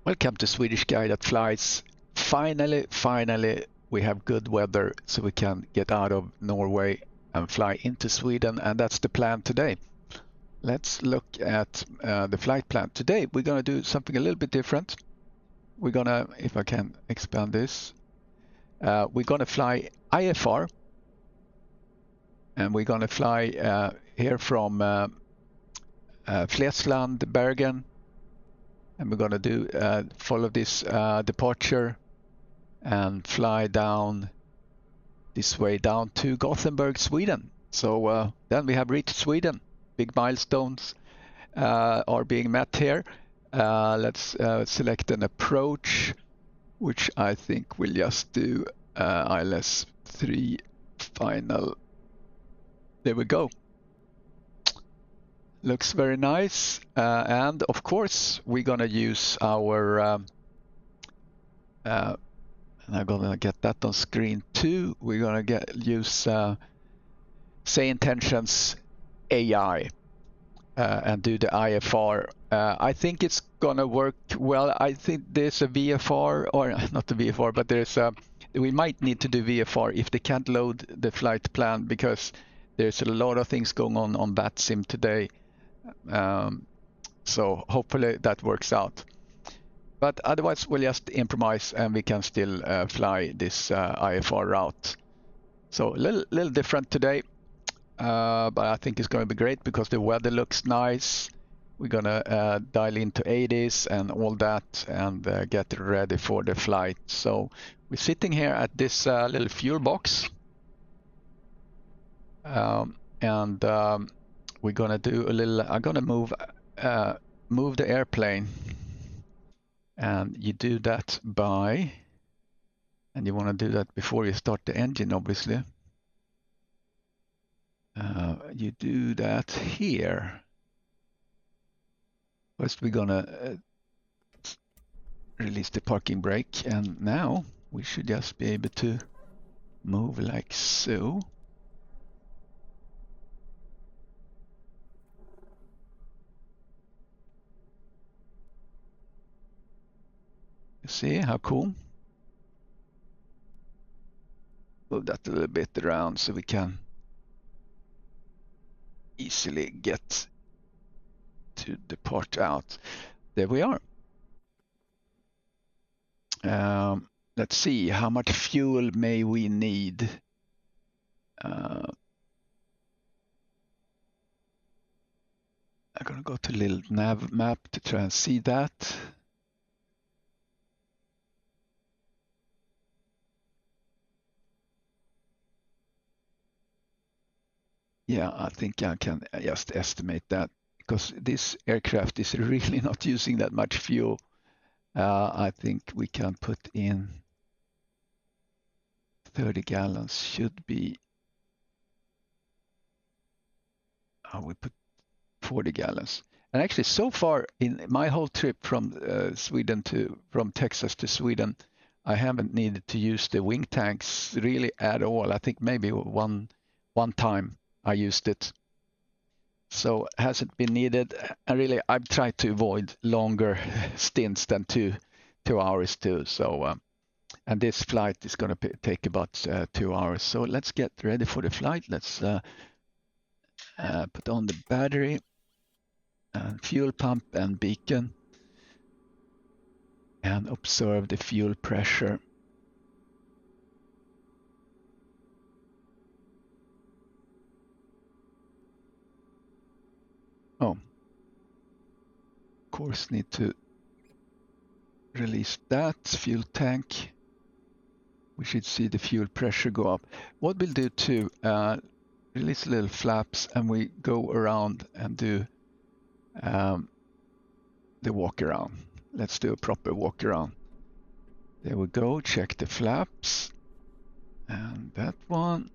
Welcome to Swedish Guy That Flies. Finally, we have good weather so we can get out of Norway and fly into Sweden, and that's the plan today. Let's look at the flight plan. Today we're going to do something a little bit different. We're going to, if I can expand this, we're going to fly IFR, and we're going to fly here from Flesland, Bergen, and we're going to do follow this departure and fly down this way down to Gothenburg, Sweden. So then we have reached Sweden. Big milestones are being met here. Let's select an approach, which I think we'll just do ILS 3 final. There we go. Looks very nice, and of course we're gonna use our and I'm gonna get that on screen too. We're gonna use SayIntentions AI and do the IFR. I think it's gonna work well. I think there's a VFR, or not the VFR, but there's a, we might need to do VFR if they can't load the flight plan, because there's a lot of things going on that sim today. So hopefully that works out, but otherwise we'll just improvise and we can still fly this IFR route. So a little different today, but I think it's going to be great because the weather looks nice. We're gonna dial into ATIS and all that and get ready for the flight. So we're sitting here at this little fuel box, and we're gonna do a little, I'm gonna move the airplane, and you do that by, and you want to do that before you start the engine, obviously. You do that here. First we're gonna release the parking brake, and now we should just be able to move like so. See how cool? Move that a little bit around so we can easily get to depart out. There we are. Let's see, how much fuel may we need? I'm gonna go to a little nav map to try and see that. Yeah, I think I can just estimate that, because this aircraft is really not using that much fuel. I think we can put in 30 gallons should be, we put 40 gallons. And actually so far in my whole trip from from Texas to Sweden, I haven't needed to use the wing tanks really at all. I think maybe one time I used it. So hasn't been needed. And really I've tried to avoid longer stints than two hours too. So and this flight is going to take about 2 hours. So let's get ready for the flight. Let's put on the battery and fuel pump and beacon and observe the fuel pressure. Oh, of course, need to release that fuel tank. We should see the fuel pressure go up. What we'll do too, release little flaps, and we go around and do the walk around. Let's do a proper walk around. There we go, check the flaps. And that one.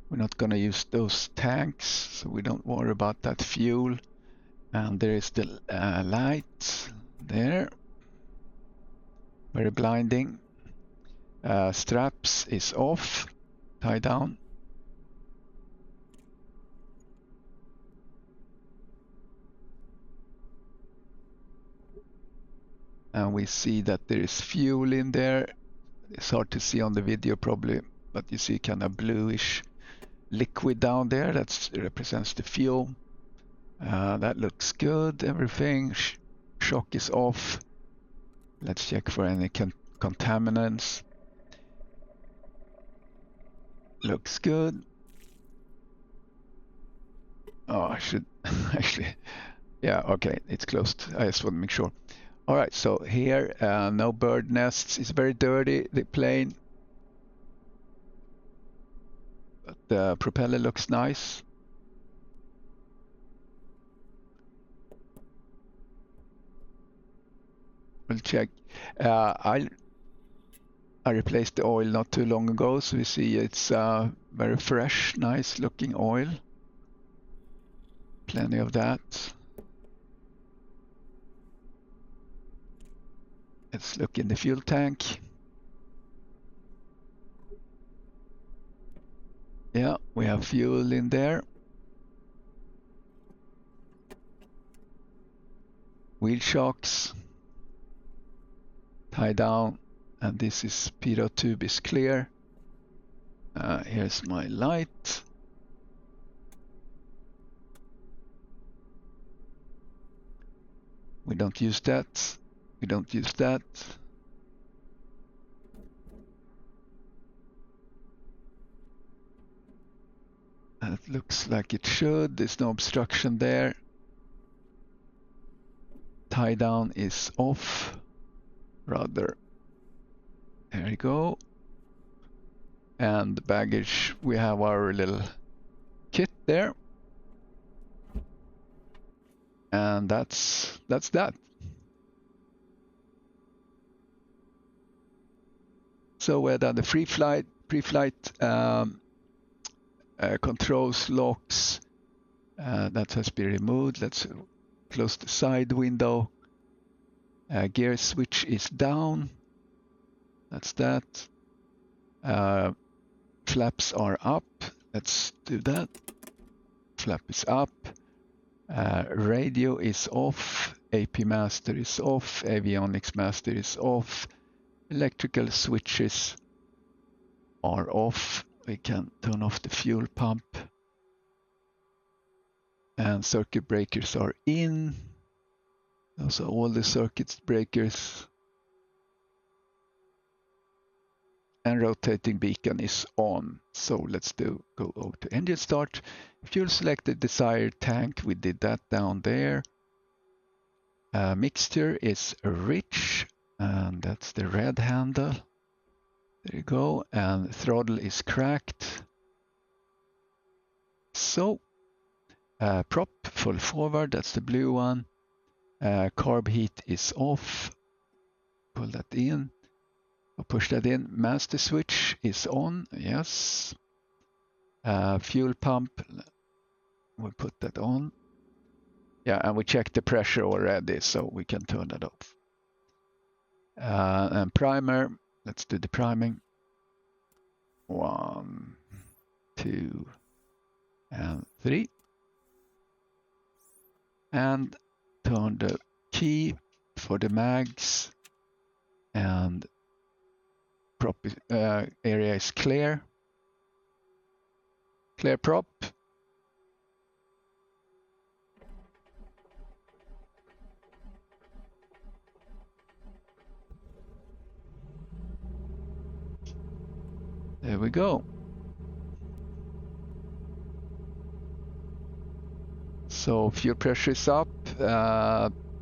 We're not going to use those tanks, so we don't worry about that fuel. And there is the light there. Very blinding. Straps is off, tie down. and we see that there is fuel in there. It's hard to see on the video probably, but you see kind of bluish liquid down there. That represents the fuel. That looks good. Everything. Shock is off. Let's check for any contaminants. Looks good. Oh, I should actually, yeah, okay, it's closed. I just want to make sure. All right, so here, no bird nests. It's very dirty, the plane. But the propeller looks nice. We'll check. I replaced the oil not too long ago, so we see it's very fresh, nice looking oil. Plenty of that. Let's look in the fuel tank. Yeah, we have fuel in there. Wheel shocks. Tie down. And this is pitot tube is clear. Here's my light. We don't use that. We don't use that. That looks like it should. There's no obstruction there. Tie down is off. Rather. There you go. And the baggage, we have our little kit there. And that's that. So we're done the pre-flight controls, locks, that has been removed. Let's close the side window. Gear switch is down. That's that. Flaps are up. Let's do that. Flap is up. Radio is off. AP master is off. Avionics master is off. Electrical switches are off. We can turn off the fuel pump. And circuit breakers are in. Those are all the circuit breakers. And rotating beacon is on. So let's go over to engine start. Fuel selected desired tank. We did that down there. Mixture is rich. And that's the red handle. There you go. And throttle is cracked. So prop full forward. That's the blue one. Carb heat is off. Pull that in. I'll push that in. Master switch is on. Yes. Fuel pump. We'll put that on. Yeah, and we checked the pressure already, so we can turn that off. And primer. Let's do the priming. 1, 2, and 3. And turn the key for the mags. And prop area is clear. Clear prop. There we go. So fuel pressure is up,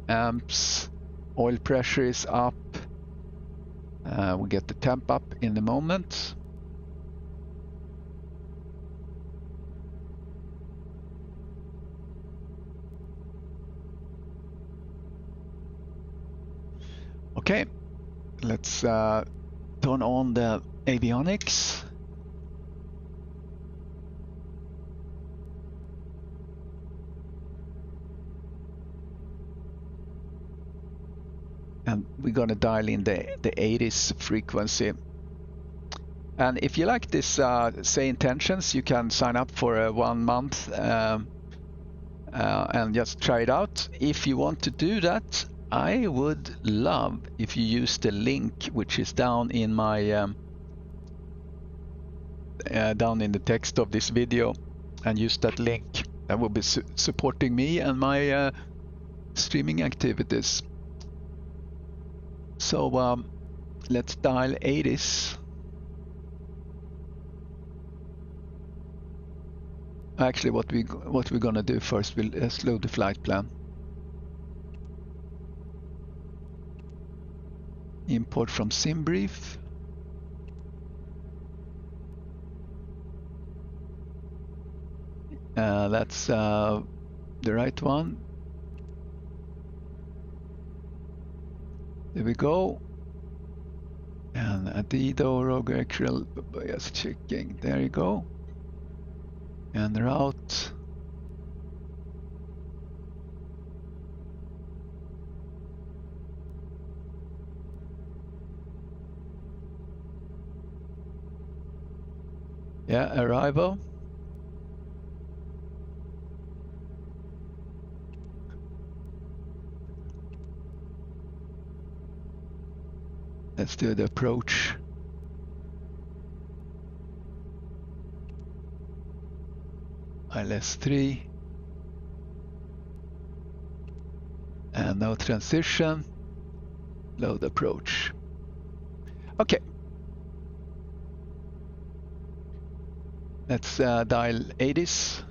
amps, oil pressure is up. We get the temp up in a moment. Okay, let's turn on the avionics. And we're going to dial in the ATIS frequency. And if you like this SayIntentions, you can sign up for 1 month and just try it out. If you want to do that, I would love if you use the link which is down in my down in the text of this video, and use that link. That will be supporting me and my streaming activities. So let's dial ATIS. Actually, what we're gonna do first, we'll load the flight plan. Import from SimBrief. That's the right one. There we go. And Adido, Roger, just checking. There you go. And route. Yeah, arrival. Let's do the approach. ILS3. And no transition. Load approach. Okay. Let's dial ATIS.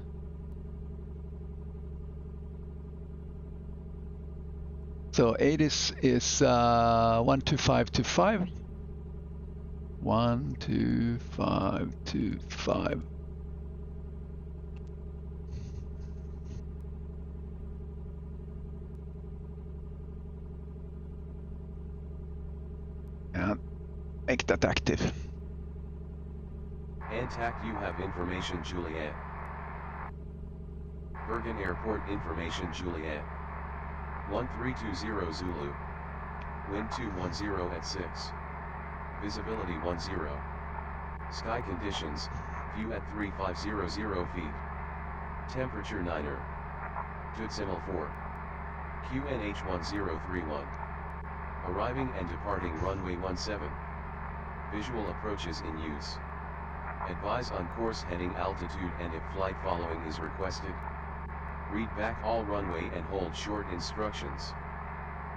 So ATIS is 12525. 12525. And make that active. Antac, you have information, Juliet. Bergen Airport information, Juliet. 1320 Zulu. Wind 210 at 6. Visibility 10. Sky conditions, view at 3500 feet. Temperature 9er. Decimal 4. QNH 1031. Arriving and departing runway 17. Visual approaches in use. Advise on course, heading, altitude, and if flight following is requested. Read back all runway and hold short instructions.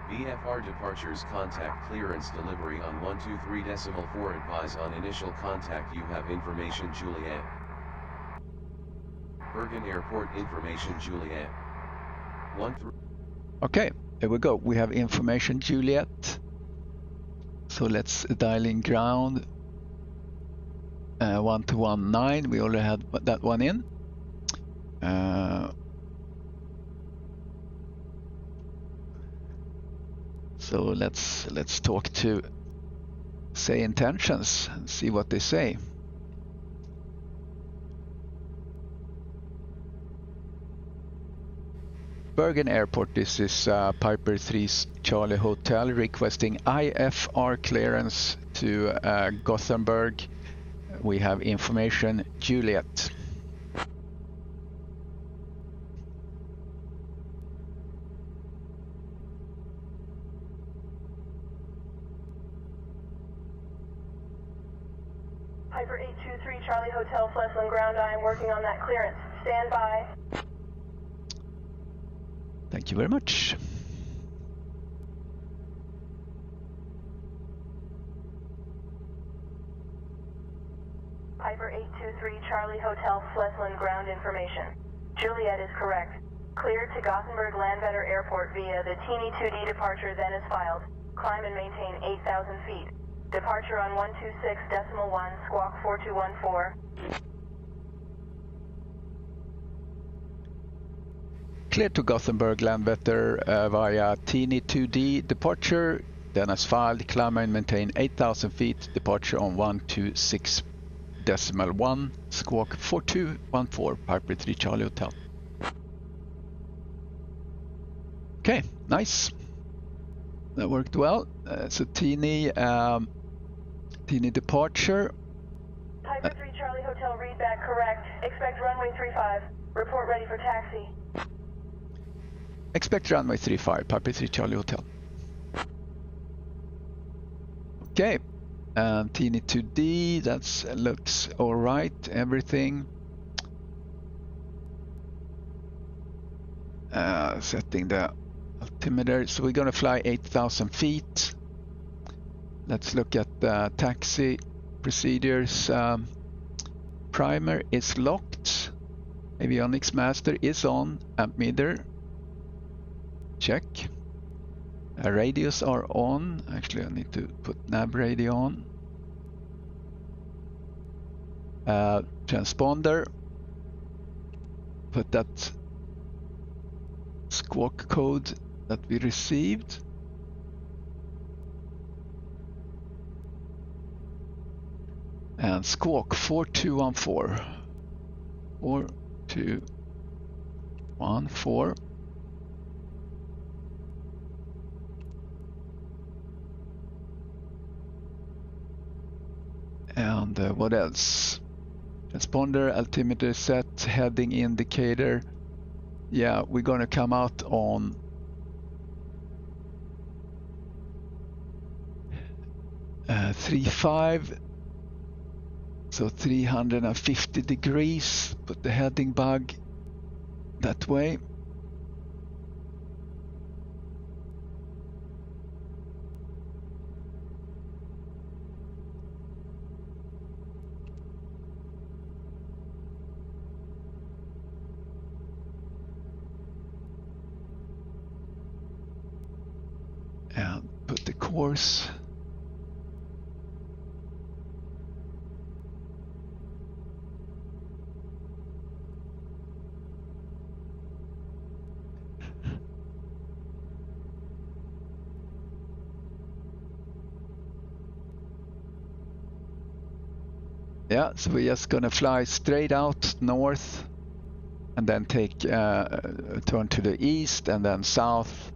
VFR departures, contact clearance delivery on 123.4. Advise on initial contact, you have information, Juliet. Bergen Airport information, Juliet. 13. Okay, there we go. We have information, Juliet. So let's dial in ground. 1219. We already had that one in. So let's talk to SayIntentions and see what they say. Bergen Airport, this is Piper 3 Charlie Hotel requesting IFR clearance to Gothenburg. We have information, Juliet. Piper 823 Charlie Hotel, Flesland ground. I am working on that clearance. Stand by. Thank you very much. Piper 823 Charlie Hotel, Flesland ground information. Juliet is correct. Cleared to Gothenburg Landvetter Airport via the Teeny 2D departure, then is filed. Climb and maintain 8,000 feet. Departure on 126.1, squawk 4214. Clear to Gothenburg Landvetter via Teeny 2D departure, then as filed, climb and maintain 8,000 feet, departure on 126.1, squawk 4214, Piper 3 Charlie Hotel. Okay, nice. That worked well. So Teeny departure. Piper 3 Charlie Hotel, read back correct. Expect runway 35. Report ready for taxi. Expect runway 35, Papa 3 Charlie Hotel. Okay, Teeny 2D, that looks all right, everything. Setting the altimeter, so we're gonna fly 8,000 feet. Let's look at the taxi procedures. Primer is locked. Avionics master is on. Amp meter, check. Radios are on. Actually, I need to put nav radio on. Transponder. Put that squawk code that we received. And squawk 4214. 4214. And what else? Transponder, altimeter set, heading indicator. Yeah, we're gonna come out on 35, so 350 degrees. Put the heading bug that way. And put the course. Yeah, so we're just gonna fly straight out north and then take a turn to the east and then south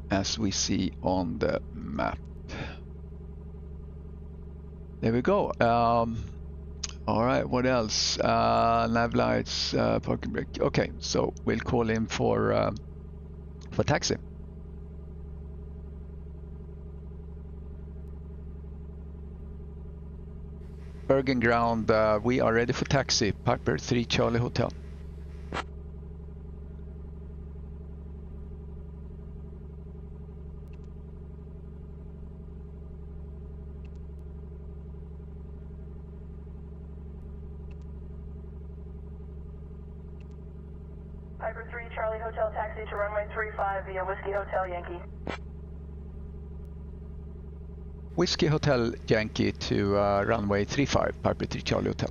as we see on the map. There we go. All right, what else? Nav lights, parking brake. Okay, so we'll call in for taxi. Bergen ground, we are ready for taxi. Piper 3 Charlie Hotel. Piper 3 Charlie Hotel taxi to runway 35 via Whiskey Hotel Yankee. Whiskey Hotel Yankee to runway 35, Piper 3 Charlie Hotel.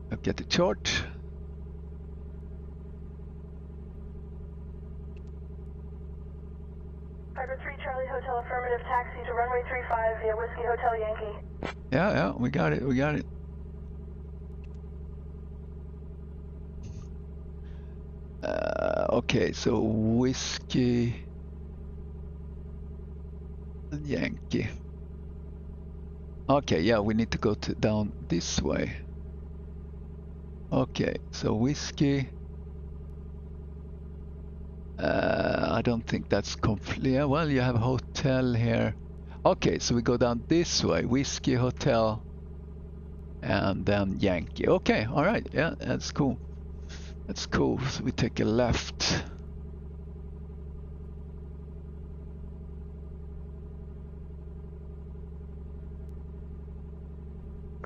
Look at the chart. Piper 3 Charlie Hotel affirmative taxi to runway 35 via Whiskey Hotel Yankee. Yeah, we got it, we got it. Okay, so Whiskey Yankee. Okay, yeah, we need to go down this way. Okay, so Whiskey. I don't think that's complete. Yeah, well, you have a hotel here. Okay, so we go down this way. Whiskey Hotel and then Yankee. Okay, all right. Yeah, that's cool. That's cool. So we take a left.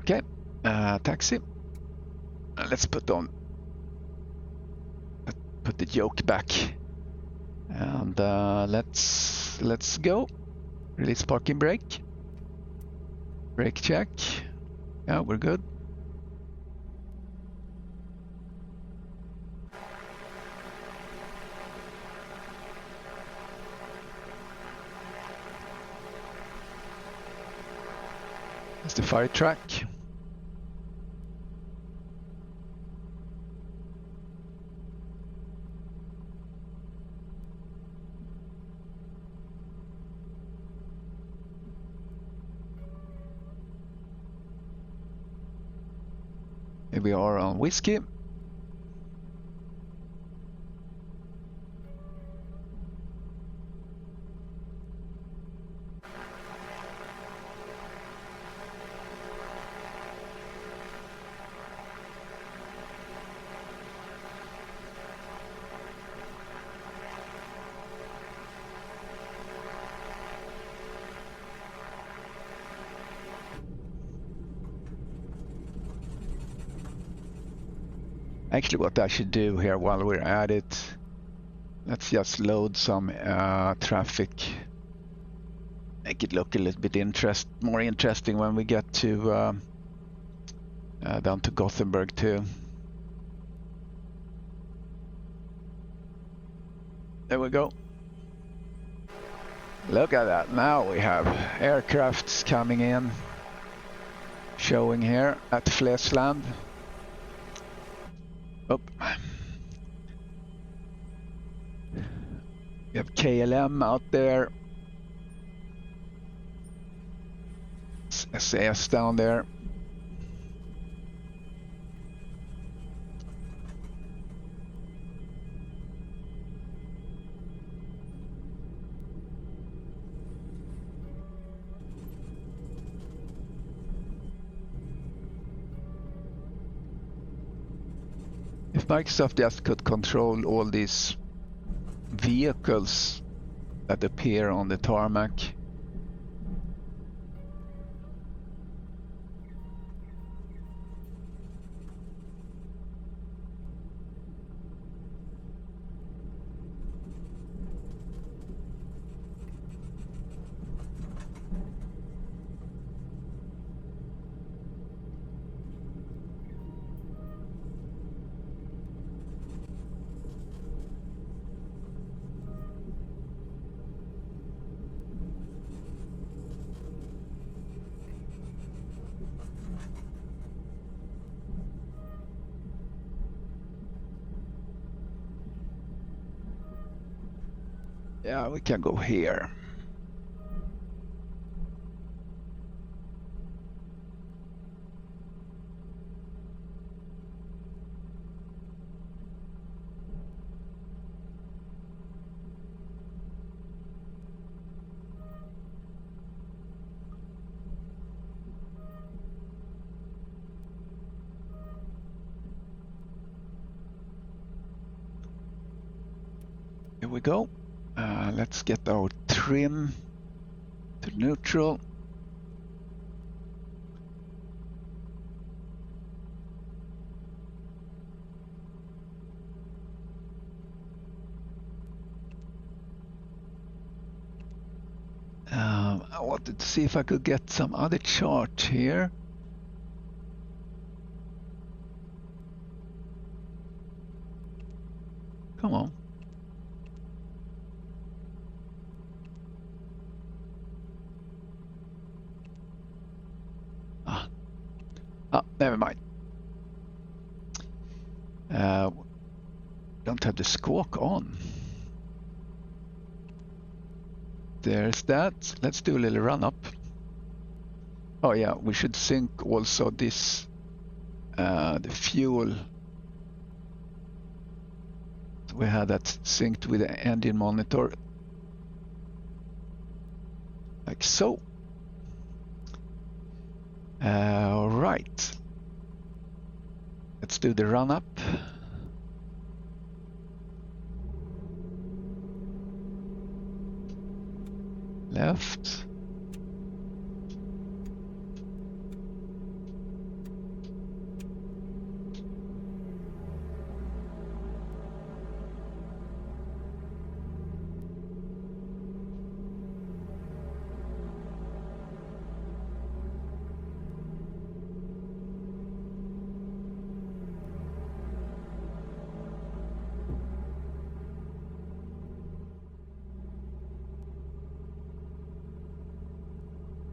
Okay, taxi. Let's put the yoke back, and let's go. Release parking brake. Brake check. Yeah, we're good. That's the fire truck. we are on whiskey. Actually, what I should do here while we're at it, let's just load some traffic. Make it look a little bit more interesting when we get to down to Gothenburg too. There we go. Look at that. Now we have aircrafts coming in, showing here at Flesland. Oh. We have KLM out there. SAS down there. If Microsoft just could control all these vehicles that appear on the tarmac. Yeah, we can go here. Here we go. Let's get our trim to neutral. I wanted to see if I could get some other chart here. Come on. Never mind. Don't have the squawk on. There's that. Let's do a little run up. Oh yeah, we should sync also this, the fuel. So we had that synced with the engine monitor. Like so. All right. Let's do the run up. Left.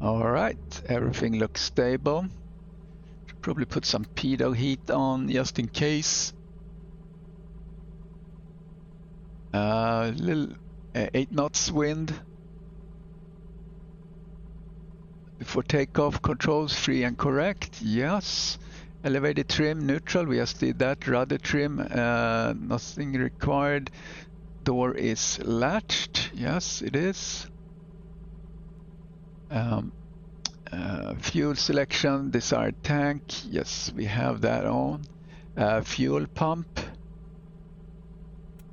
All right, everything looks stable. Should probably put some pitot heat on just in case. Little 8 knots wind. Before takeoff, controls free and correct. Yes. Elevated trim, neutral, we just did that. Rudder trim, nothing required. Door is latched, yes it is. Fuel selection, desired tank, yes we have that on. Fuel pump,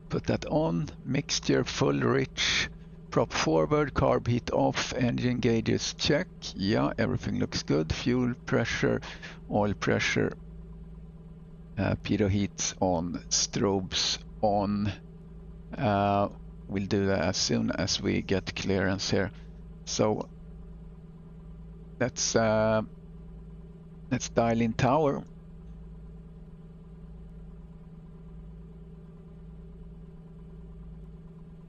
put that on. Mixture full rich. Prop forward, carb heat off, engine gauges check. Yeah, everything looks good. Fuel pressure, oil pressure, pitot heats on, strobes on. We'll do that as soon as we get clearance here. So let's dial in tower.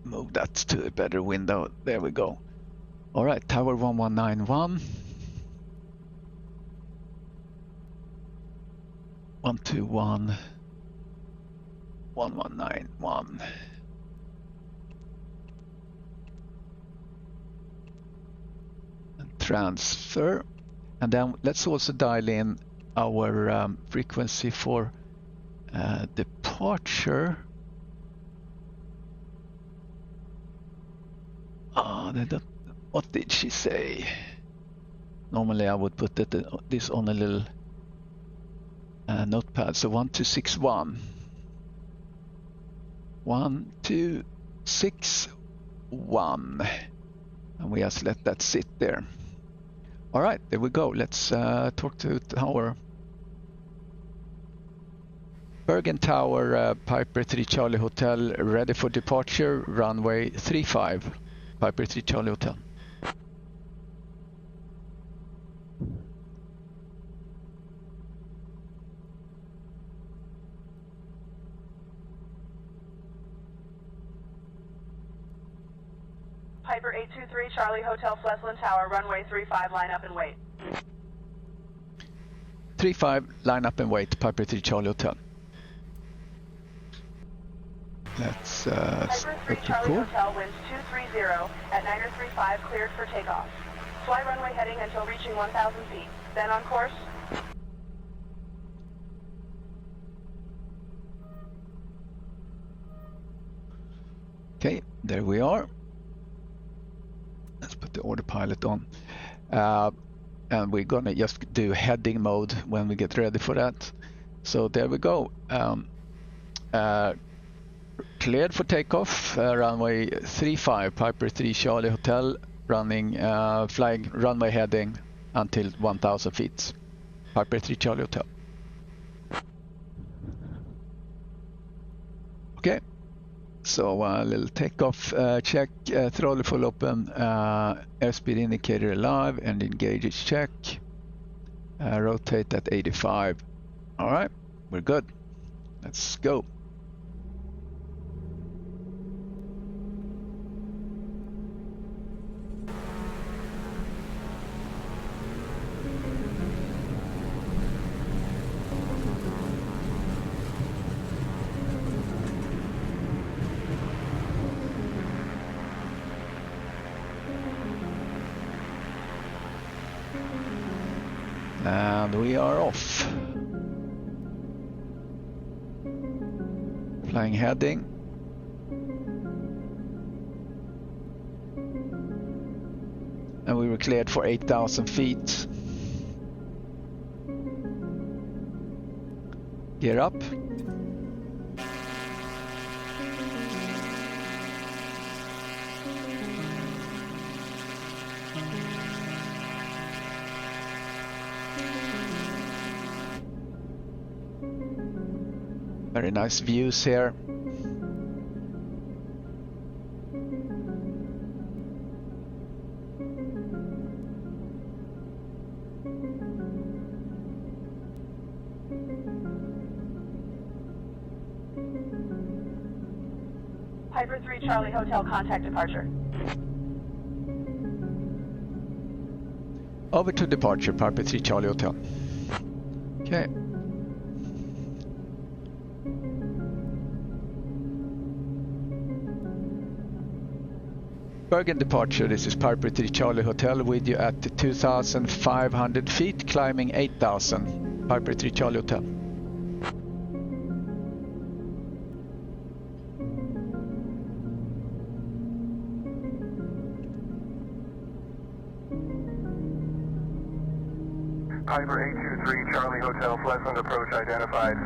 Move that to a better window. There we go. All right, tower 1191. 121. 1191. And transfer. And then let's also dial in our frequency for departure. What did she say? Normally I would put this on a little notepad. So 1261. 1261. And we just let that sit there. All right, there we go. Let's talk to tower. Bergen Tower, Piper 3 Charlie Hotel, ready for departure, runway 35. Piper 3 Charlie Hotel. Piper 823 Charlie Hotel, Flesland Tower, runway 35, line up and wait. 35, line up and wait, Piper 3 Charlie Hotel. Let's Piper 3 Charlie Hotel, winds 230 at 935, cleared for takeoff. Fly runway heading until reaching 1,000 feet. Then on course. Okay, there we are. Let's put the autopilot on. And we're gonna just do heading mode when we get ready for that. So there we go. Cleared for takeoff, runway 35, Piper 3 Charlie Hotel, running, flying runway heading until 1,000 feet. Piper 3 Charlie Hotel. Okay, so a little takeoff check, throttle full open, airspeed indicator alive, engine gauges check, rotate at 85. All right, we're good. Let's go. And we are off. Flying heading. And we were cleared for 8,000 feet. Gear up. Very nice views here. Piper 3 Charlie Hotel, contact departure. Over to departure, Piper 3 Charlie Hotel. Okay. Bergen departure, this is Piper 3 Charlie Hotel with you at 2,500 feet, climbing 8,000. Piper 3 Charlie Hotel. Piper 823 Charlie Hotel, Flesland approach identified.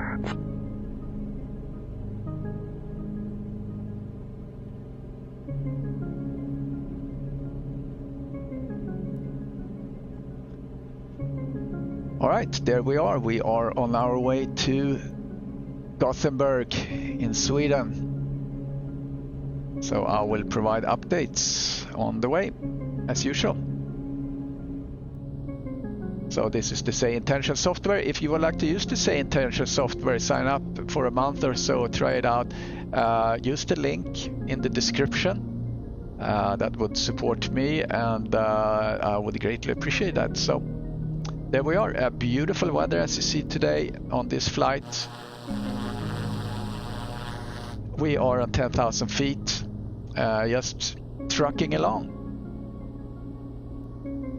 All right, there we are. We are on our way to Gothenburg in Sweden. So I will provide updates on the way, as usual. So this is the SayIntentions software. If you would like to use the SayIntentions software, sign up for a month or so, try it out. Use the link in the description. That would support me, and I would greatly appreciate that. So there we are, beautiful weather as you see today on this flight. We are on 10,000 feet, just trucking along.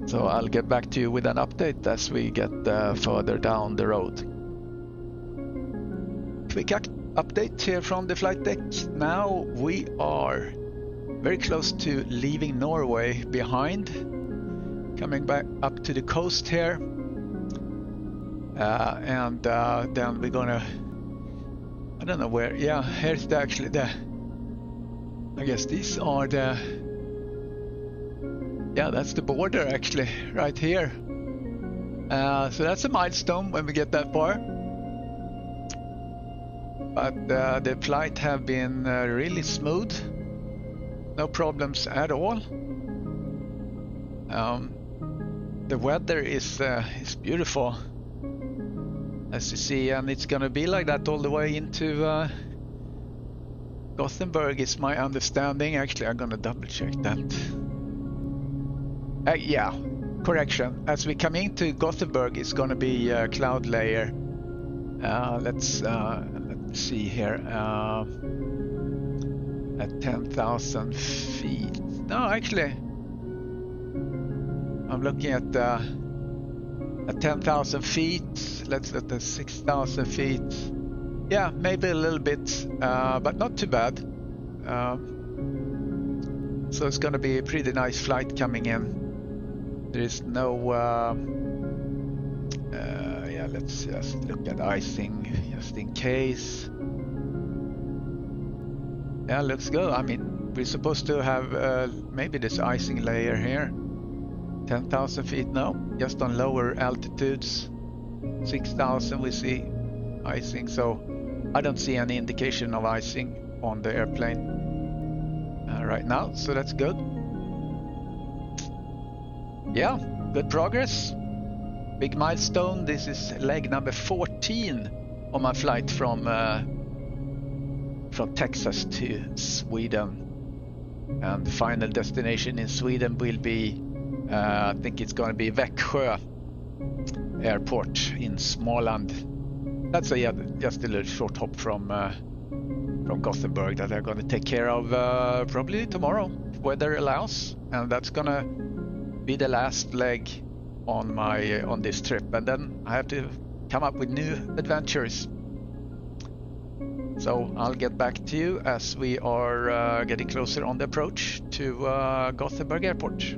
So I'll get back to you with an update as we get further down the road. Quick update here from the flight deck. Now we are very close to leaving Norway behind, coming back up to the coast here. And then we're gonna, I don't know where, yeah, here's actually the, I guess these are the, yeah, that's the border actually, right here. So that's a milestone when we get that far. But the flight have been really smooth, no problems at all. The weather is beautiful, as you see, and it's gonna be like that all the way into Gothenburg is my understanding. Actually, I'm gonna double check that. Yeah, correction. As we come into Gothenburg, it's gonna be a cloud layer. Let's see here. At 10,000 feet. No, actually, I'm looking at 10,000 feet. Let's look at 6,000 feet. Yeah, maybe a little bit, but not too bad. So it's going to be a pretty nice flight coming in. There is no... yeah, let's just look at icing just in case. Yeah, looks good. I mean, we're supposed to have maybe this icing layer here. 10,000 feet, no, just on lower altitudes. 6,000 we see icing, so I don't see any indication of icing on the airplane right now, so that's good. Yeah, good progress. Big milestone. This is leg number 14 on my flight from Texas to Sweden, and the final destination in Sweden will be I think it's going to be Växjö airport in Småland. That's just a little short hop from Gothenburg that I'm going to take care of probably tomorrow, if weather allows, and that's going to be the last leg on my on this trip, and then I have to come up with new adventures. So I'll get back to you as we are getting closer on the approach to Gothenburg airport.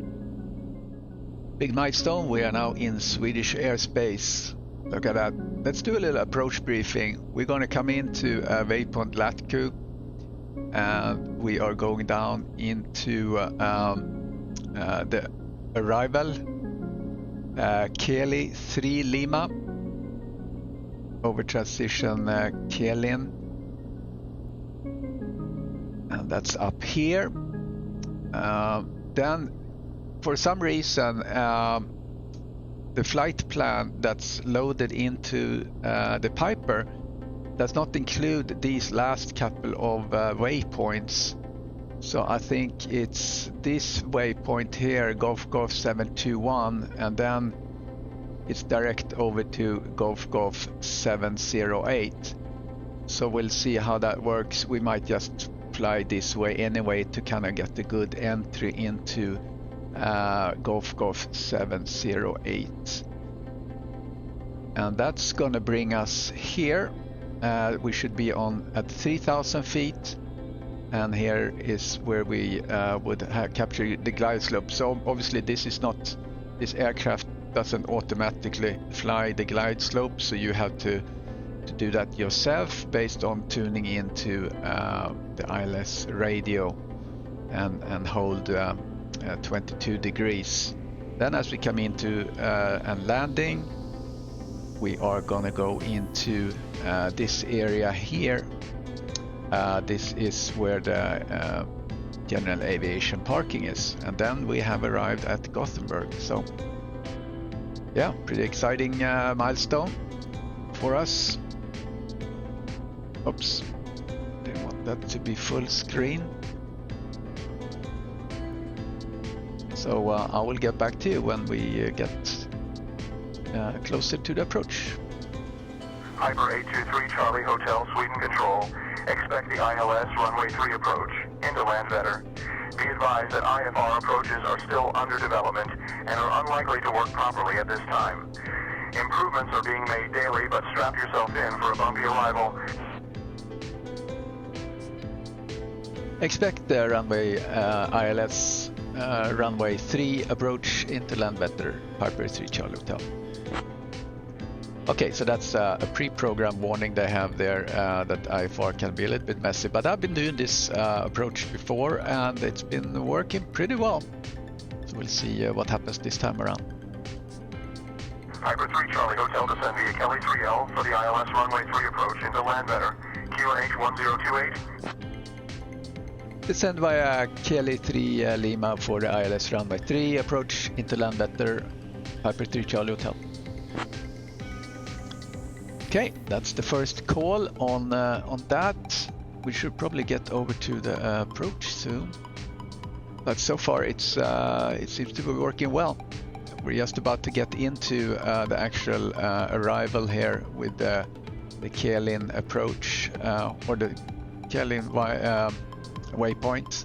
Big milestone, we are now in Swedish airspace. Look at that. Let's do a little approach briefing. We're going to come into waypoint Latku, and we are going down into the arrival Keli 3 Lima over transition Kelin, and that's up here. Then for some reason the flight plan that's loaded into the Piper does not include these last couple of waypoints. So I think it's this waypoint here, Golf 721, and then it's direct over to Golf 708. So we'll see how that works. We might just fly this way anyway to kind of get a good entry into Golf 708. and that's gonna bring us here. We should be on at 3,000 feet, and here is where we would capture the glide slope. So obviously this aircraft doesn't automatically fly the glide slope, so you have to do that yourself based on tuning into the ILS radio and hold 22 degrees. Then as we come into and landing, we are gonna go into this area here. This is where the general aviation parking is, and then we have arrived at Gothenburg. So yeah, pretty exciting milestone for us. Oops, didn't want that to be full screen. So I will get back to you when we get closer to the approach. Hyper 823 Charlie Hotel, Sweden Control. Expect the ILS runway 3 approach into Landvetter. Be advised that IFR approaches are still under development and are unlikely to work properly at this time. Improvements are being made daily, but strap yourself in for a bumpy arrival. Expect the runway ILS runway 3 approach into Landvetter, Piper 3 Charlie Hotel. Okay, so that's a pre-programmed warning they have there that IFR can be a little bit messy, but I've been doing this approach before and it's been working pretty well. So we'll see what happens this time around. Hyper 3 Charlie Hotel, descend via Kelly 3L for the ILS runway 3 approach into Landvetter. QNH 1028. Descend via Kelly 3 Lima for the ILS runway 3 approach into Landvetter, Piper 3 Charlie Hotel. Okay, that's the first call on that. We should probably get over to the approach soon. But so far it seems to be working well. We're just about to get into the actual arrival here with the Kelin approach or the Kelin waypoint.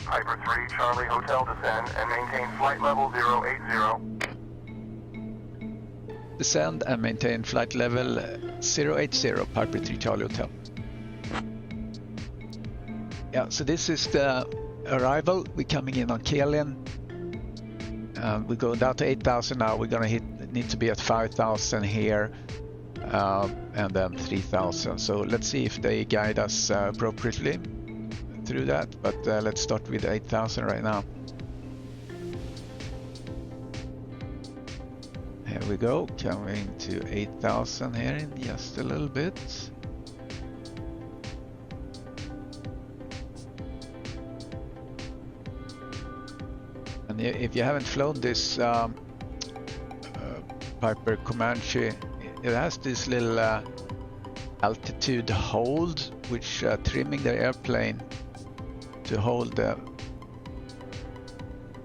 Hyper 3 Charlie Hotel, descend and maintain flight level 080. Descend and maintain flight level 080, Piper 3 Charlie Hotel. Yeah, so this is the arrival. We're coming in on Kelin. We're going down to 8,000 now. We're gonna need to be at 5,000 here, and then 3,000. So let's see if they guide us appropriately through that. But let's start with 8,000 right now. Here we go, coming to 8,000 here in just a little bit. And if you haven't flown this Piper Comanche, it has this little altitude hold, which trimming the airplane to hold the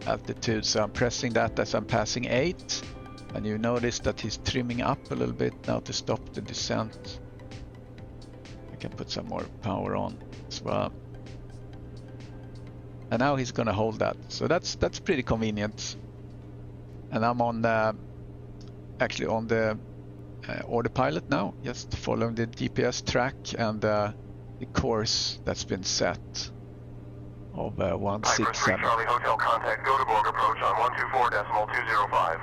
altitude. So I'm pressing that as I'm passing 8, and you notice that he's trimming up a little bit now to stop the descent. I can put some more power on as well. And now he's gonna hold that, so that's pretty convenient. And I'm on actually on the autopilot now, just following the GPS track and the course that's been set of 167. Piper 3 Charlie Hotel, contact Gothenburg approach on 124.205.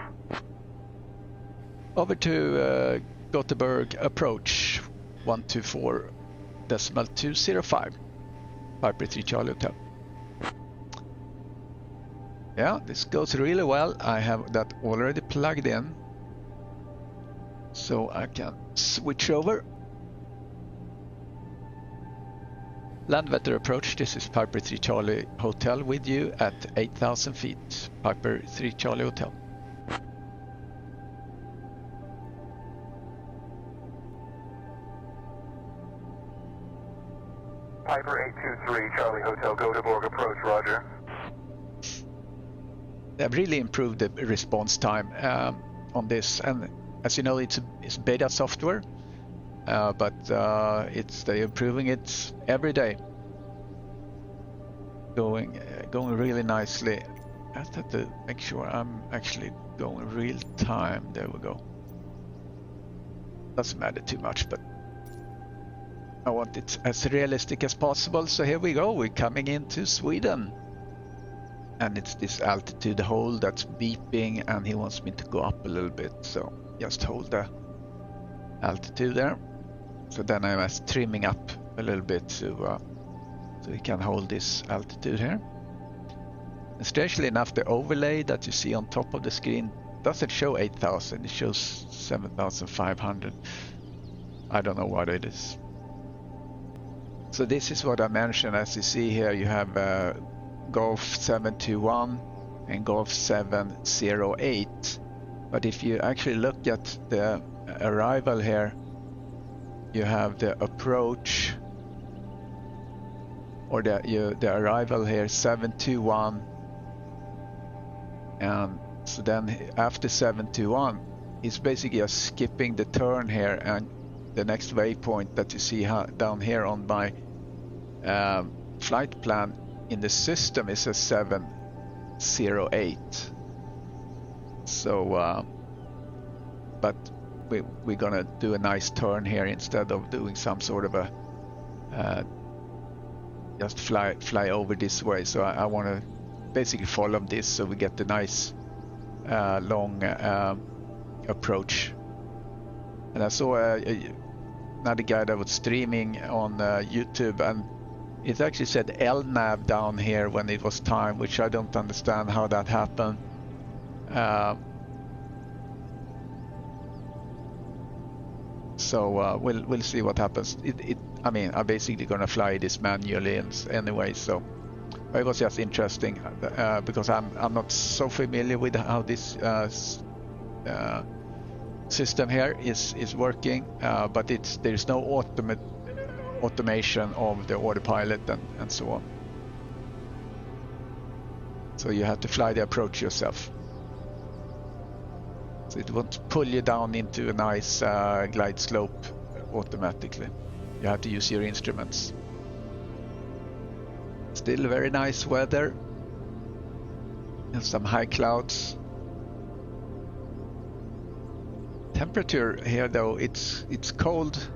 Over to Gothenburg approach 124.205, Piper 3 Charlie Hotel. Yeah, this goes really well. I have that already plugged in, so I can switch over. Landvetter approach, this is Piper 3 Charlie Hotel with you at 8,000 feet. Piper 3 Charlie Hotel. Piper 823 Charlie Hotel, Gothenburg approach, roger. They've really improved the response time on this, and as you know, it's beta software, but they're improving it every day. going really nicely. I just have to make sure I'm actually going real time. There we go. Doesn't matter too much, but I want it as realistic as possible. So here we go. We're coming into Sweden. And it's this altitude hold that's beeping, and he wants me to go up a little bit. So just hold the altitude there. So then I'm trimming up a little bit so we can hold this altitude here. And strangely enough, the overlay that you see on top of the screen doesn't show 8,000. It shows 7,500. I don't know what it is. So this is what I mentioned. As you see here, you have Golf 721 and Golf 708. But if you actually look at the arrival here, you have the approach, or the arrival here 721, and so then after 721 it's basically just skipping the turn here, and the next waypoint that you see down here on my flight plan in the system is a 708. So but we're gonna do a nice turn here instead of doing some sort of a just fly over this way. So I want to basically follow this so we get the nice long approach. And I saw another guy that was streaming on YouTube, and it actually said LNAV down here when it was time, which I don't understand how that happened. So we'll see what happens. I mean, I'm basically gonna fly this manually anyway. So it was just interesting because I'm not so familiar with how this system here is working, but there's no automation of the autopilot and so on. So you have to fly the approach yourself. So it won't pull you down into a nice glide slope automatically. You have to use your instruments. Still very nice weather. And some high clouds. Temperature here though, it's cold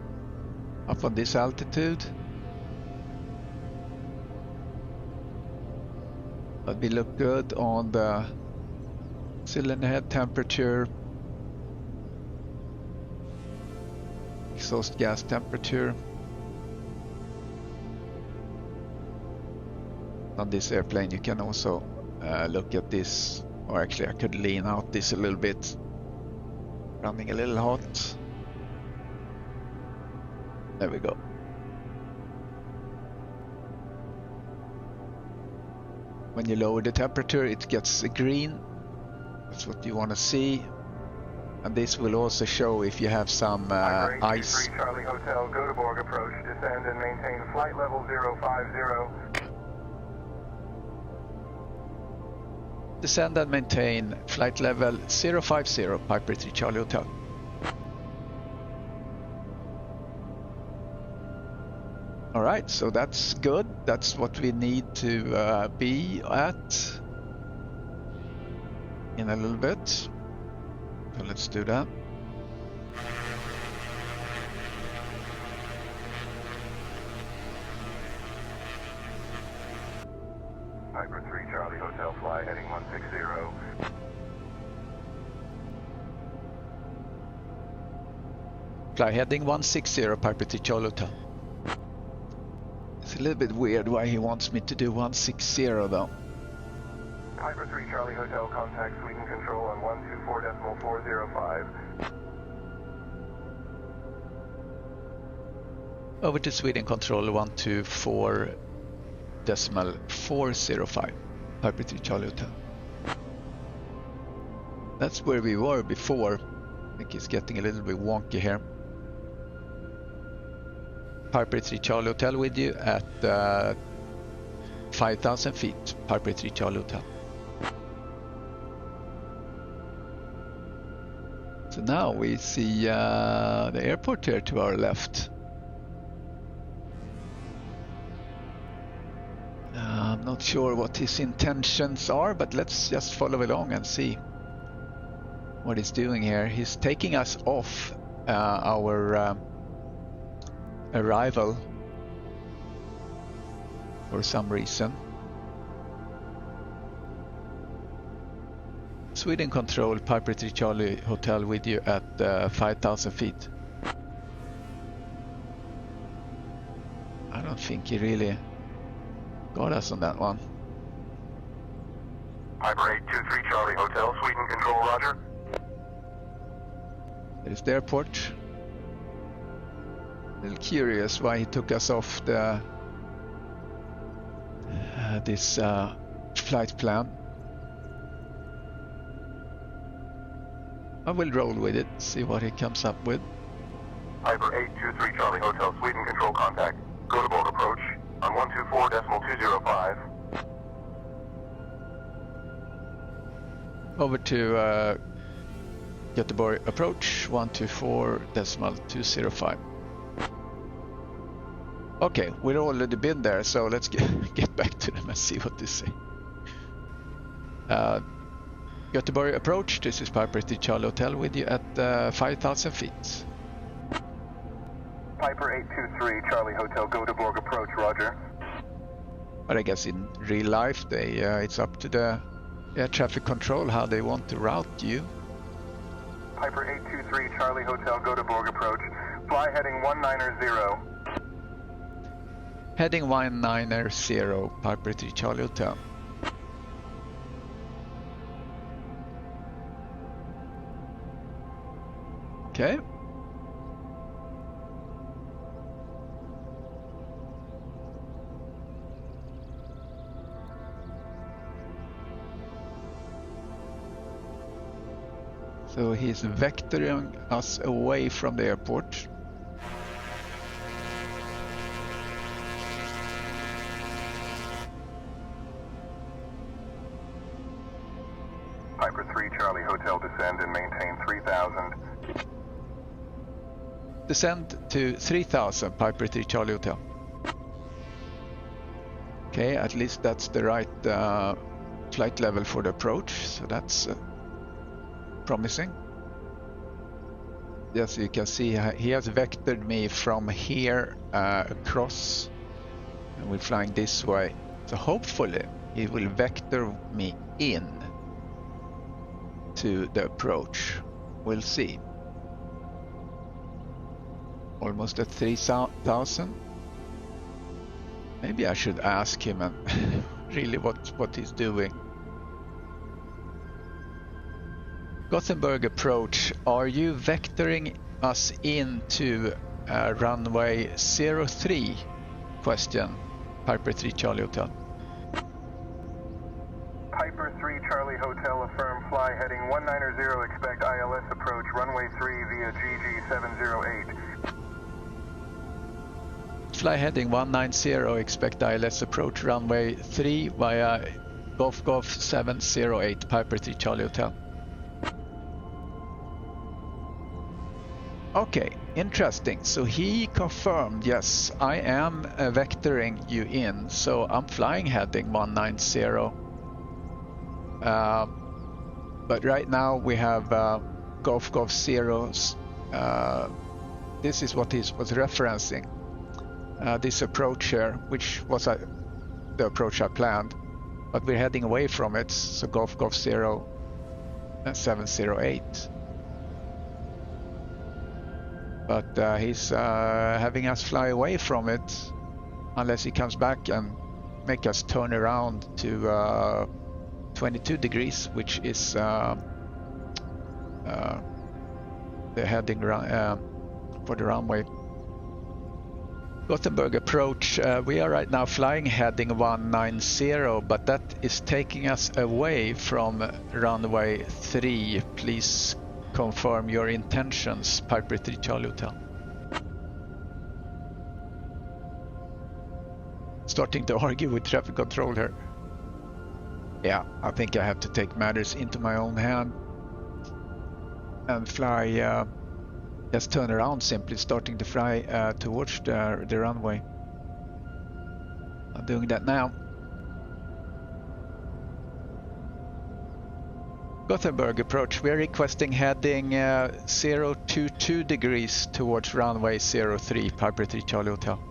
up on this altitude. But we look good on the cylinder head temperature, exhaust gas temperature. On this airplane you can also look at this, or actually I could lean out this a little bit. Running a little hot. There we go. When you lower the temperature it gets green. That's what you want to see. And this will also show if you have some ice. Charlie Hotel, Gtb Approach, descend and maintain flight level 050. Descend and maintain flight level 050, Piper 3 Charlie Hotel. Alright, so that's good. That's what we need to be at in a little bit. So let's do that. Piper 3 Charlie Hotel, fly heading 160. Fly heading 160, Piper 3 Charlie Hotel. It's a little bit weird why he wants me to do 160 though. Piper 3 Charlie Hotel, contact Swe Control on 124.405. Over to Swe Control 124.405, Piper 3 Charlie Hotel. That's where we were before. I think it's getting a little bit wonky here. Piper 3 Charlie Hotel with you at 5,000 feet, Piper 3 Charlie Hotel. So now we see the airport here to our left. I'm not Not sure what his intentions are, but let's just follow along and see what he's doing here. He's taking us off our arrival for some reason. Swe Control, Piper 3 Charlie Hotel with you at 5,000 feet. I don't think he really got us on that one. Piper 823 Charlie Hotel, Sweden Control, roger. There's the airport. A little curious why he took us off the this flight plan. I will roll with it, see what he comes up with. Piper 823 Charlie Hotel, Sweden Control, contact. Go to board approach on 124.205. Over to Gtb Approach 124.205. Okay, we've already been there, so let's get back to them and see what they say. Gtb Approach, this is Piper 3 Charlie Hotel with you at 5,000 feet. Piper 823 Charlie Hotel, go to Borg approach, roger. But I guess in real life, it's up to the air traffic control how they want to route you. Piper 823 Charlie Hotel, go to Borg approach. Fly heading 190. Heading 190, Piper 3 Charlie Hotel. Okay. So he's vectoring us away from the airport. Piper 3 Charlie Hotel, descend and maintain 3,000. Descend to 3,000, Piper 3 Charlie Hotel. Okay, at least that's the right flight level for the approach, so that's promising. Yes, you can see he has vectored me from here across, and we're flying this way. So hopefully he will vector me in to the approach. We'll see. Almost at 3,000. Maybe I should ask him and really what he's doing. Gothenburg Approach, are you vectoring us into runway 03? Question. Piper 3 Charlie Hotel. Piper 3 Charlie Hotel, affirm, fly heading 190, expect ILS approach, runway 3 via GG 708. Fly heading 190, expect ILS approach, runway 3 via Golf 708, Piper 3 Charlie Hotel. Okay, interesting. So he confirmed, yes, I am vectoring you in. So I'm flying heading 190. But right now we have Golf zeros. This is what he was referencing. This approach here, which was the approach I planned, but we're heading away from it. So Golf 0 708. But he's having us fly away from it unless he comes back and make us turn around to 22 degrees, which is the heading for the runway. Gothenburg Approach, we are right now flying heading 190, but that is taking us away from runway 3. Please confirm your intentions, Piper 3 Charlie Hotel. Starting to argue with traffic control here. Yeah, I think I have to take matters into my own hand and fly, just turn around, simply starting to fly towards the runway. I'm doing that now. Gothenburg approach, we're requesting heading 022 degrees towards runway 03, Piper 3 Charlie Hotel.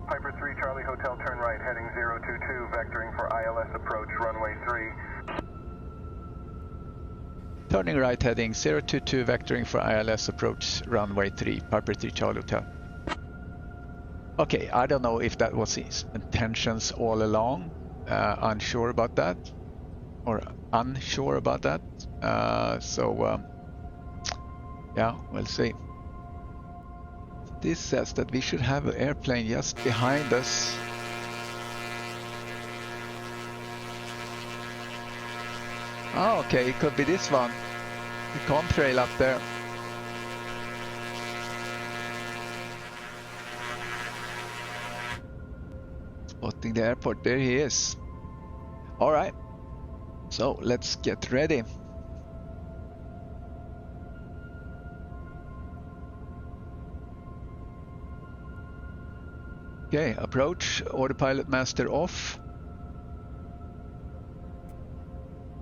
Piper 3 Charlie Hotel, turn right, heading 022, vectoring for ILS approach, runway 3. Turning right, heading 022, vectoring for ILS approach, runway 3, Piper 3 Charlie Hotel. Okay, I don't know if that was his intentions all along. Unsure about that. Or unsure about that. Yeah, we'll see. This says that we should have an airplane just behind us. Oh, okay, it could be this one. The contrail up there. Spotting the airport, there he is. All right, so let's get ready. Okay, approach, autopilot master off.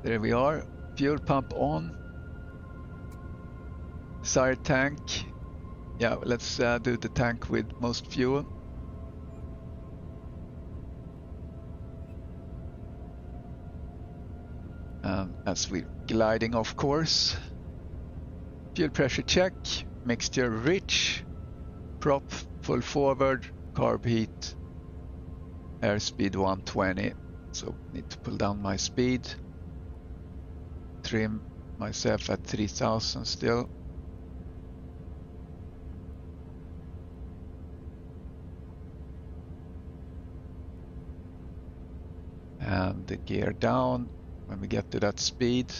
There we are, fuel pump on. Desired tank. Yeah, let's do the tank with most fuel. As we're gliding off course. Fuel pressure check, mixture rich, prop full forward, carb heat, airspeed 120. So need to pull down my speed. Trim myself at 3000 still. And the gear down when we get to that speed.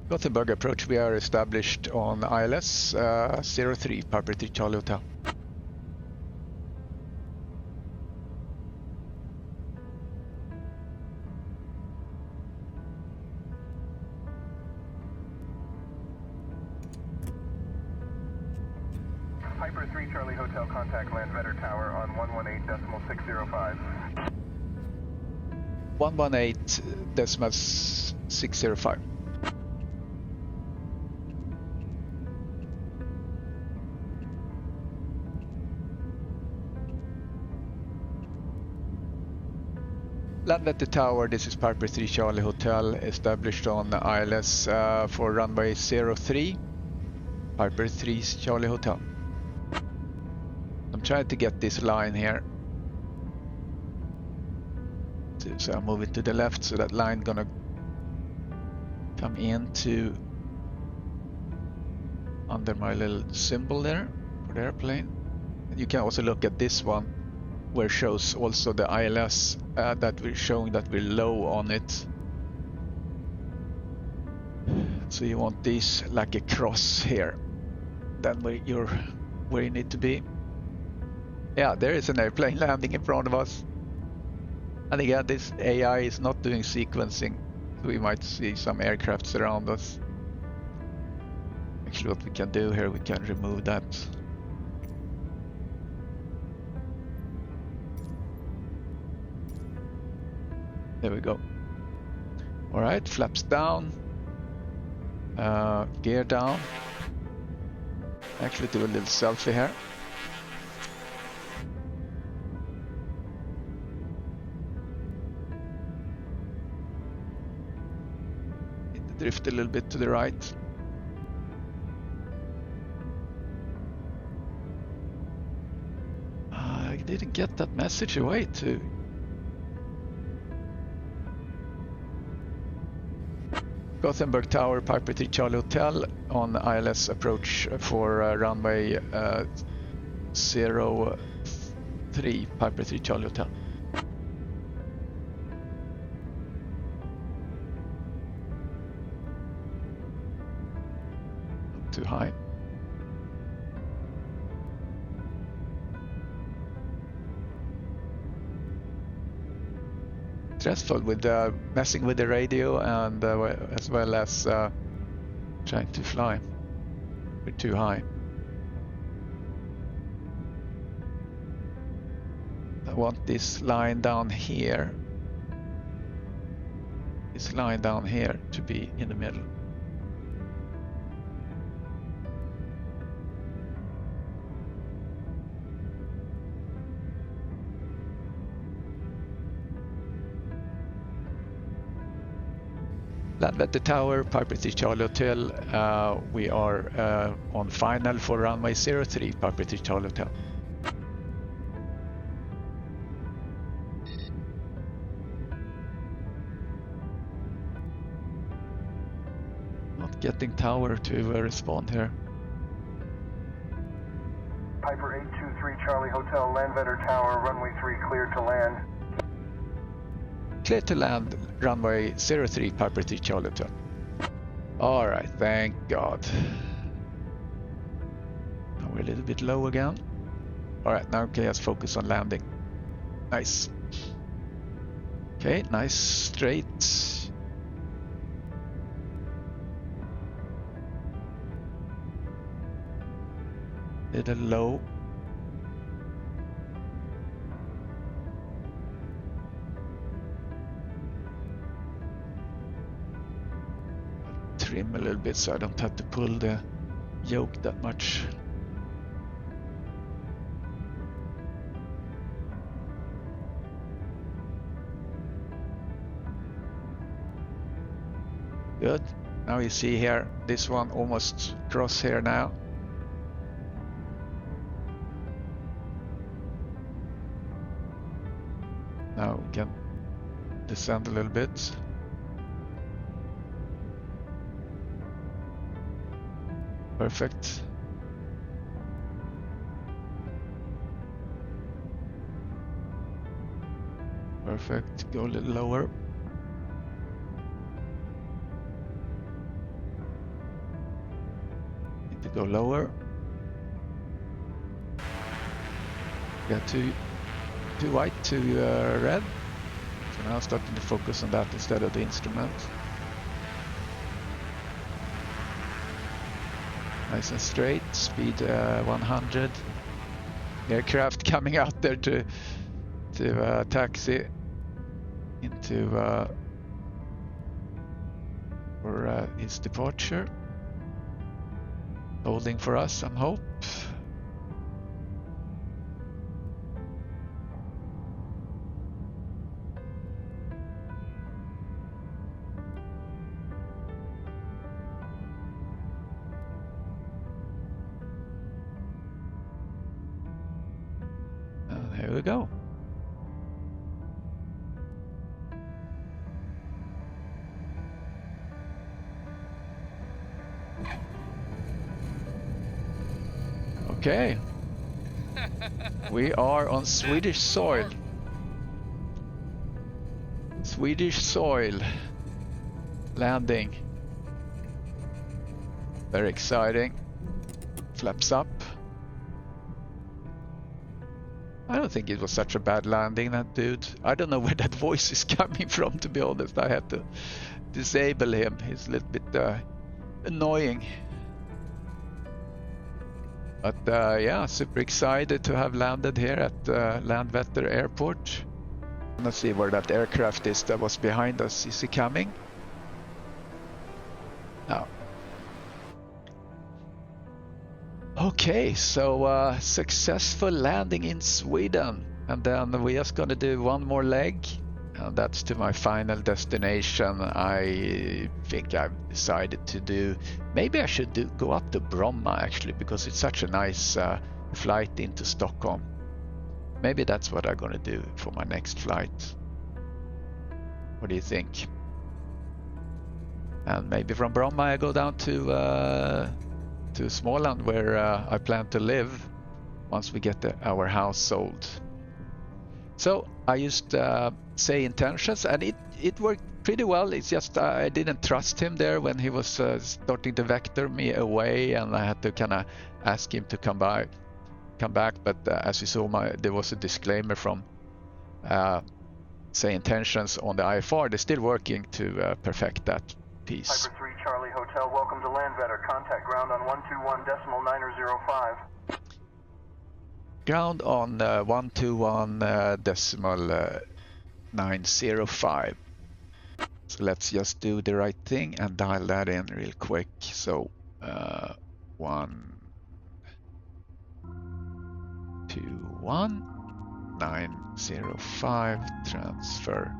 Gothenburg approach, we are established on ILS 03, Piper 3 Charlie Hotel. Piper 3 Charlie Hotel, contact Landvetter Tower on 118.605. 118.605. Landvetter Tower, this is Piper 3 Charlie Hotel, established on ILS for runway 03, Piper 3 Charlie Hotel. I'm trying to get this line here. So I'll move it to the left, so that line gonna come into under my little symbol there for the airplane. And you can also look at this one, where it shows also the ILS that we're showing that we're low on it. So you want these like a cross here, then you're where you need to be. Yeah, there is an airplane landing in front of us. And again, this AI is not doing sequencing, so we might see some aircrafts around us. Actually, what we can do here, we can remove that. There we go. All right, flaps down, gear down. Actually, do a little selfie here. Drift a little bit to the right. I didn't get that message away too. Gothenburg Tower, Piper 3 Charlie Hotel on ILS approach for runway 03, Piper 3 Charlie Hotel. Too high. Stressful with messing with the radio and as well as trying to fly. We're too high. I want this line down here. this line down here to be in the middle. Landvetter Tower, Piper 3 Charlie Hotel. We are on final for runway 03, Piper 3 Charlie Hotel. Not getting tower to respond here. Piper 823 Charlie Hotel, Landvetter Tower, runway 3 cleared to land. Clear to land, runway 03, Piper 3 Charlie Hotel. Alright, thank God. Now we're a little bit low again. Alright, now okay, let's focus on landing. Nice. Okay, nice straight. Little low. Trim a little bit so I don't have to pull the yoke that much. Good. Now you see here, this one almost cross here now. Now we can descend a little bit. Perfect. Perfect. Go a little lower. Need to go lower. Yeah, too white, too red. So now starting to focus on that instead of the instrument. Nice and straight, speed 100. Aircraft coming out there to taxi into for his departure. Holding for us, some hope. Here we go. Okay. We are on Swedish soil. Swedish soil. Landing. Very exciting. Flaps up. I don't think it was such a bad landing, that dude. I don't know where that voice is coming from, to be honest. I had to disable him. He's a little bit annoying. But yeah, super excited to have landed here at Landvetter Airport. Let's see where that aircraft is that was behind us. Is he coming? No. Okay, so successful landing in Sweden, and then we're just gonna do one more leg, and that's to my final destination. I think I've decided to do, maybe I should go up to Bromma actually, because it's such a nice flight into Stockholm. Maybe that's what I'm gonna do for my next flight. What do you think? And maybe from Bromma I go down to Småland, where I plan to live once we get our house sold. So I used SayIntentions, and it worked pretty well. It's just I didn't trust him there when he was starting to vector me away, and I had to kind of ask him to come back. But as you saw, there was a disclaimer from SayIntentions on the IFR. They're still working to perfect that piece. Piper 3 Charlie Hotel, welcome to Landvetter. Contact ground on 121.905. Ground on 121.905. So let's just do the right thing and dial that in real quick. So 121,905 transfer.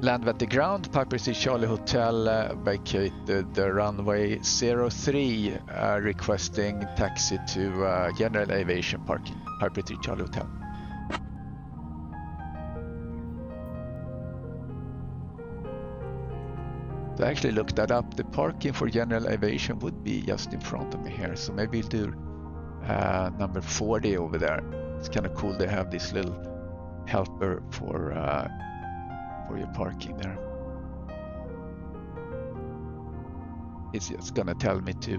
Land at the ground, Piper City Charlie Hotel vacated the runway 03, requesting taxi to general aviation parking, Piper City Charlie Hotel. So I actually looked that up. The parking for general aviation would be just in front of me here. So maybe we'll do number 40 over there. It's kind of cool. They have this little helper for your parking there. It's just gonna tell me to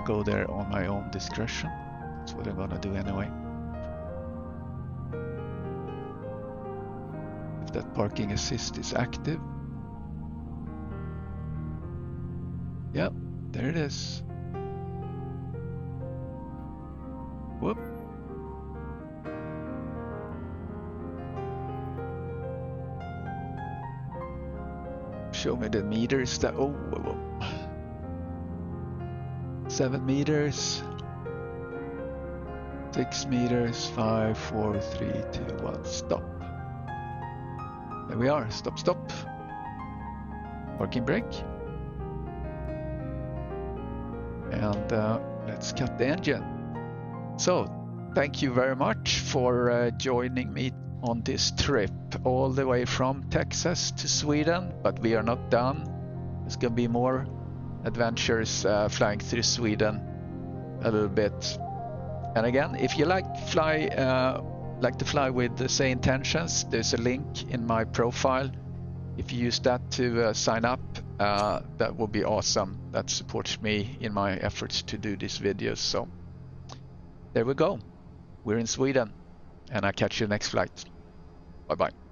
go there on my own discretion. That's what I'm gonna do anyway. If that parking assist is active. Yep, there it is. Whoop. Show me the meters that, oh, 7 meters, 6 meters, 5, 4, 3, 2, 1, stop. There we are, stop, stop. Parking brake. And let's cut the engine. So, thank you very much for joining me on this trip all the way from Texas to Sweden, but we are not done. There's gonna be more adventures flying through Sweden a little bit. And again, if you like to fly with the SayIntentions, there's a link in my profile. If you use that to sign up, that would be awesome. That supports me in my efforts to do these videos. So there we go. We're in Sweden, and I'll catch you next flight. Bye-bye.